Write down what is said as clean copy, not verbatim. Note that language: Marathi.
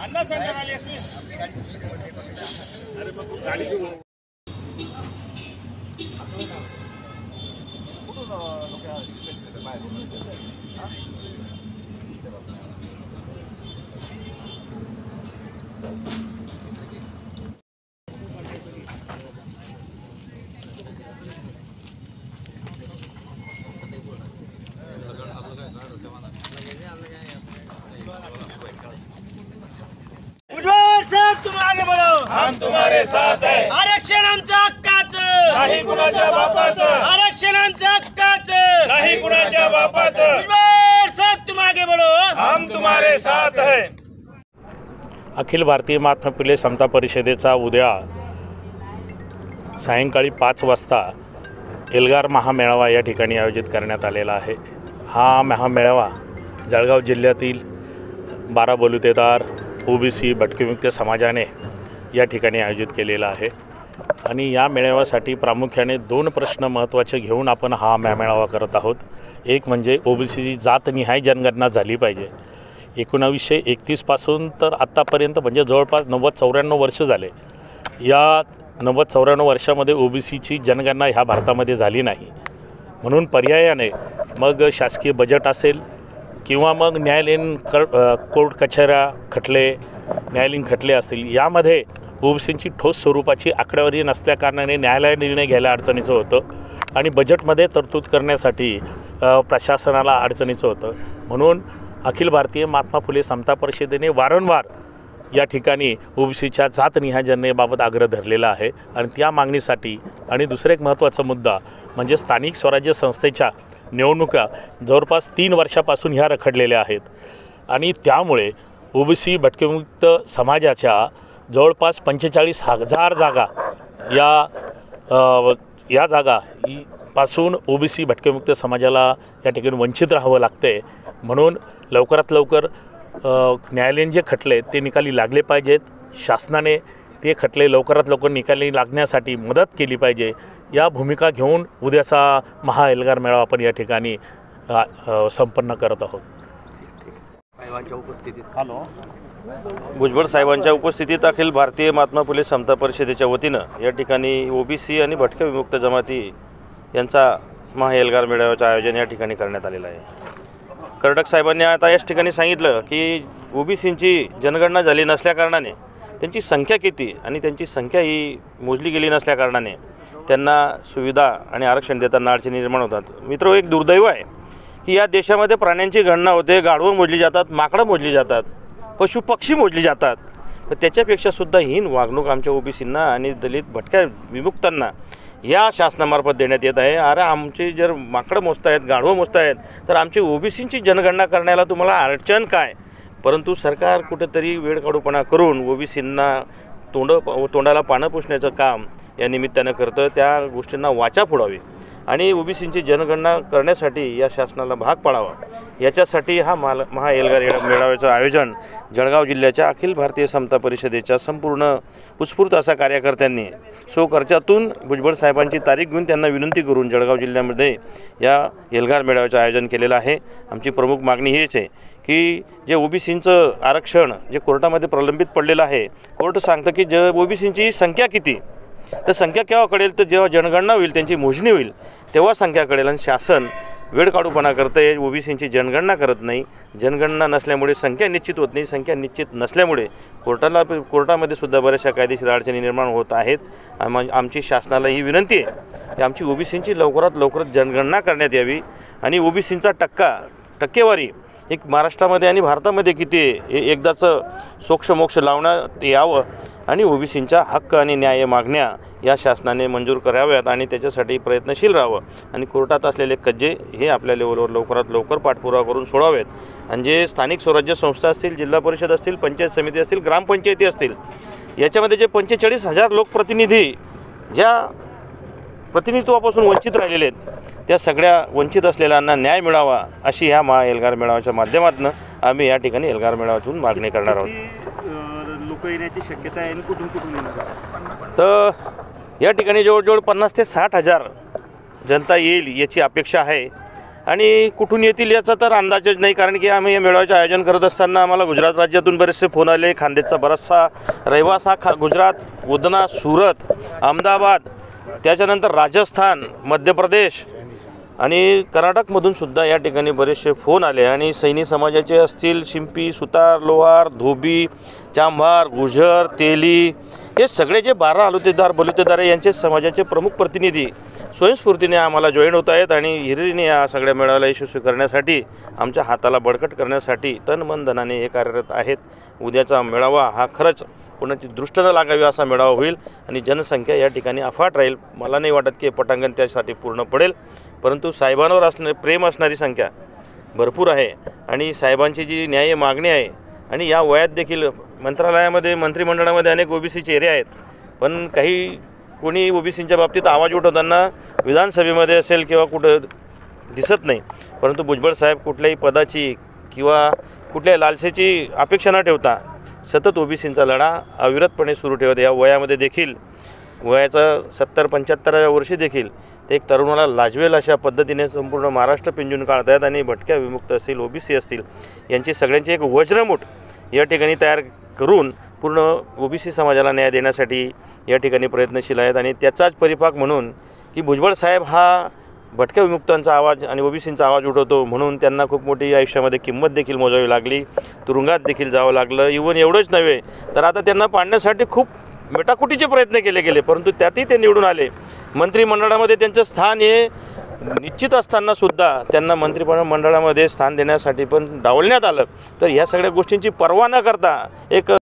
भुजबळ साहेब तुम आगे बढ़ो, हम तुम्हारे साथ है। आरक्षण आमचं हक्काचं नाही कुणाच्या बापाचं, आरक्षण आमचं हक्काचं नाही कुणाच्या बापाचं। भुजबळ साहेब तुम आगे बढ़ो, हम तुम्हारे साथ है। अखिल भारतीय महात्मा फुले समता परिषदेचा उद्या सायंकाळी 5 वाजता एल्गार महामेळावा या ठिकाणी आयोजित करण्यात आलेला आहे। हा महामेळावा जळगाव जिल्ह्यातील 12 बलुतेदार ओबीसी भटकेमुक्त समाजाने या ठिकाणी आयोजित केलेला आहे आणि या मेळाव्यासाठी प्रामुख्याने 2 प्रश्न महत्त्वाचे घेऊन आपण हा मेळावा करत आहोत। एक म्हणजे ओबीसीची जातनिहाय जनगणना झाली पाहिजे। 1931 पासून तर आत्तापर्यंत म्हणजे जवळपास 90-94 वर्ष झाले। या 90-94 वर्षामध्ये ओबीसीची जनगणना ह्या भारतामध्ये झाली नाही, म्हणून पर्यायाने मग शासकीय बजेट असेल किंवा मग न्यायालयीन कोर्ट कचेऱ्या खटले न्यायालयीन खटले असतील, यामध्ये ओबीसींची ठोस स्वरूपाची आकडेवारी नसल्याकारणाने न्यायालय निर्णय घ्यायला अडचणीचं होतं आणि बजेटमध्ये तरतूद करण्यासाठी प्रशासनाला अडचणीचं होतं। म्हणून अखिल भारतीय महात्मा फुले समता परिषदेने वारंवार या ठिकाणी ओबीसीच्या जातनिहाय जनगणनेबाबत आग्रह धरलेला आहे आणि त्या मागणीसाठी आणि दुसरा एक महत्त्वाचा मुद्दा म्हणजे स्थानिक स्वराज्य संस्थेच्या निवडणुका जवळपास 3 वर्षापासून ह्या रखडलेल्या आहेत आणि त्यामुळे ओबीसी भटकेमुक्त समाजाच्या जवळपास 45,000 जागा या जागा पासून ओबीसी भटकेमुक्त समाजाला या ठिकाणी वंचित राहावं लागते। म्हणून लवकरात लवकर न्यायालयीन जे खटले ते निकाली लागले पाहिजेत। शासनाने ते खटले लवकरात लवकर निकाली लागण्यासाठी मदत केली पाहिजे। या भूमिका घेऊन उद्याचा महाएल्गार मेळावा आपण या ठिकाणी संपन्न करत आहोत। भुजबळ साहेबांच्या उपस्थितीत अखिल भारतीय महात्मा फुले समता परिषदेच्या वतीनं या ठिकाणी ओबीसी आणि भटके विमुक्त जमाती यांचा महाएल्गार मेळाव्याचं आयोजन या ठिकाणी करण्यात आलेलं आहे। कर्डक साहेबांनी आता याच ठिकाणी सांगितलं की ओबीसींची जनगणना झाली नसल्याकारणाने त्यांची संख्या किती आणि त्यांची संख्या ही मोजली गेली नसल्याकारणाने त्यांना सुविधा आणि आरक्षण देताना अडचणी निर्माण होतात। मित्र, एक दुर्दैव आहे की या देशामध्ये प्राण्यांची गणना होते, गाढवं मोजली जातात, माकडं मोजली जातात, पशुपक्षी मोजली जातात, तर त्याच्यापेक्षा सुद्धा हीन वागणूक आमच्या ओबीसींना आणि दलित भटक्या विमुक्तांना या शासनामार्फत देण्यात येत आहे। अरे आमचे जर माकडं मोजतायत, गाढवं मोजतायत, तर आमची ओबीसींची जनगणना करण्याला तुम्हाला अडचण काय? परंतु सरकार कुठेतरी वेळकाढूपणा करून ओबीसींना तोंडाला पानं पुसण्याचं काम या निमित्तानं करतं। त्या गोष्टींना वाचा फोडावी आणि ओबीसींची जनगणना करण्यासाठी या शासनाला भाग पाडावा, याच्यासाठी हा महाएल्गार मेळाव्याचं आयोजन जळगाव जिल्ह्याच्या अखिल भारतीय समता परिषदेच्या संपूर्ण उत्स्फूर्त अशा कार्यकर्त्यांनी स्वखर्चातून भुजबळ साहेबांची तारीख घेऊन त्यांना विनंती करून जळगाव जिल्ह्यामध्ये या एल्गार मेळाव्याचं आयोजन केलेलं आहे। आमची प्रमुख मागणी हीच आहे की जे ओबीसींचं आरक्षण जे कोर्टामध्ये प्रलंबित पडलेलं आहे, कोर्ट सांगतं की ओबीसींची संख्या किती, तर संख्या केव्हा कळेल तर जेव्हा जनगणना होईल, त्यांची मोजणी होईल, तेव्हा संख्या कळेल। आणि शासन वेळकाढूपणा करतं आहे, ओबीसींची जनगणना करत नाही। जनगणना नसल्यामुळे संख्या निश्चित होत नाही, संख्या निश्चित नसल्यामुळे कोर्टामध्ये सुद्धा बऱ्याचशा कायदेशीर अडचणी निर्माण होत आहेत। आमची शासनाला ही विनंती आहे की आमची ओबीसींची लवकरात लवकर जनगणना करण्यात यावी आणि ओबीसींचा टक्केवारी एक महाराष्ट्रामध्ये आणि भारतामध्ये किती आहे एकदाचं सोक्षमोक्ष लावण्यात यावं आणि ओबीसींच्या हक्क आणि न्याय मागण्या या शासनाने मंजूर कराव्यात आणि त्याच्यासाठी प्रयत्नशील राहावं आणि कोर्टात असलेले कज्जे हे आपल्या लेवलवर लवकरात लवकर पाठपुरावा करून सोडावेत। आणि जे स्थानिक स्वराज्य संस्था असतील, जिल्हा परिषद असतील, पंचायत समिती असतील, ग्रामपंचायती असतील, याच्यामध्ये जे 45,000 लोकप्रतिनिधी ज्या प्रतिनिधित्वापासून वंचित राहिलेले आहेत, त्या सगळ्या वंचित असलेल्यांना न्याय मिळावा अशी ह्या महाएल्गार मेळाव्याच्या माध्यमातून आम्ही या ठिकाणी एल्गार मेळाव्यातून मागणी करणार आहोत। लोक येण्याची शक्यता आहे आणि कुठून येणार? तर या ठिकाणी जवळजवळ 50,000 ते 60,000 जनता येईल याची अपेक्षा आहे आणि कुठून येतील याचा तर अंदाजच नाही, कारण की आम्ही या मेळाव्याचे आयोजन करत असताना आम्हाला गुजरात राज्यातून बरेचसे फोन आले. खानदेशचा बराचसा रहिवास हा गुजरात, उधना, सुरत, अहमदाबाद, त्याच्यानंतर राजस्थान, मध्य प्रदेश आणि कर्नाटकमधून सुद्धा या ठिकाणी बरेचसे फोन आले. आणि सैनी समाजाचे असतील, शिंपी, सुतार, लोहार, धोबी, चांभार, गुजर, तेली, हे सगळे जे 12 बलुतेदार यांचे समाजाचे प्रमुख प्रतिनिधी स्वयंस्फूर्तीने आम्हाला जॉईन होत आहेत आणि हिरिरीने या सगळ्या मेळाव्याला यशस्वी करण्यासाठी, आमच्या हाताला बळकट करण्यासाठी तन मन धनाने हे कार्यरत आहेत. उद्याचा मेळावा हा खरंच कोणाची दृष्ट न लागावी असा मेळावा होईल आणि जनसंख्या या ठिकाणी अफाट राहील. मला नाही वाटत की पटांगण त्यासाठी पूर्ण पडेल, परंतु साहेबांवर प्रेम असणारी संख्या भरपूर आहे आणि साहेबांची जी न्याय्य मागणी आहे. आणि या वयात देखील मंत्रालयामध्ये, मंत्रिमंडळामध्ये अनेक ओबीसी चेहरे आहेत, पण काही कोणी ओबीसींच्या बाबतीत आवाज उठवताना विधानसभेमध्ये असेल किंवा कुठं दिसत नाही. परंतु भुजबळ साहेब कुठल्याही पदाची किंवा कुठल्याही लालसेची अपेक्षा न ठेवता सतत ओबीसींचा लढा अविरतपणे सुरू ठेवत या वयामध्ये देखील, वयाचा 70-75व्या वर्षी देखील ते एक तरुणाला लाजवेल अशा पद्धतीने संपूर्ण महाराष्ट्र पिंजून काढत आहेत. आणि भटक्या विमुक्त असतील, ओबीसी असतील, यांची सगळ्यांची एक वज्रमूठ या ठिकाणी तयार करून पूर्ण ओबीसी समाजाला न्याय देण्यासाठी या ठिकाणी प्रयत्नशील आहेत. आणि त्याचाच परिपाक म्हणून की भुजबळ साहेब हा भटक्या विमुक्तांचा आवाज आणि ओबीसींचा आवाज उठवतो, म्हणून त्यांना खूप मोठी आयुष्यामध्ये किंमत देखील मोजावी लागली, तुरुंगात देखील जावं लागलं. इव्हन एवढंच नव्हे तर आता त्यांना पाडण्यासाठी खूप मेटाकुटीचे प्रयत्न केले गेले, परंतु त्यातही ते निवडून आले. मंत्रिमंडळामध्ये त्यांचं स्थान हे निश्चित असतानासुद्धा त्यांना मंत्रिमंडळामध्ये स्थान देण्यासाठी पण डावलण्यात आलं. तर ह्या सगळ्या गोष्टींची पर्वा न करता एक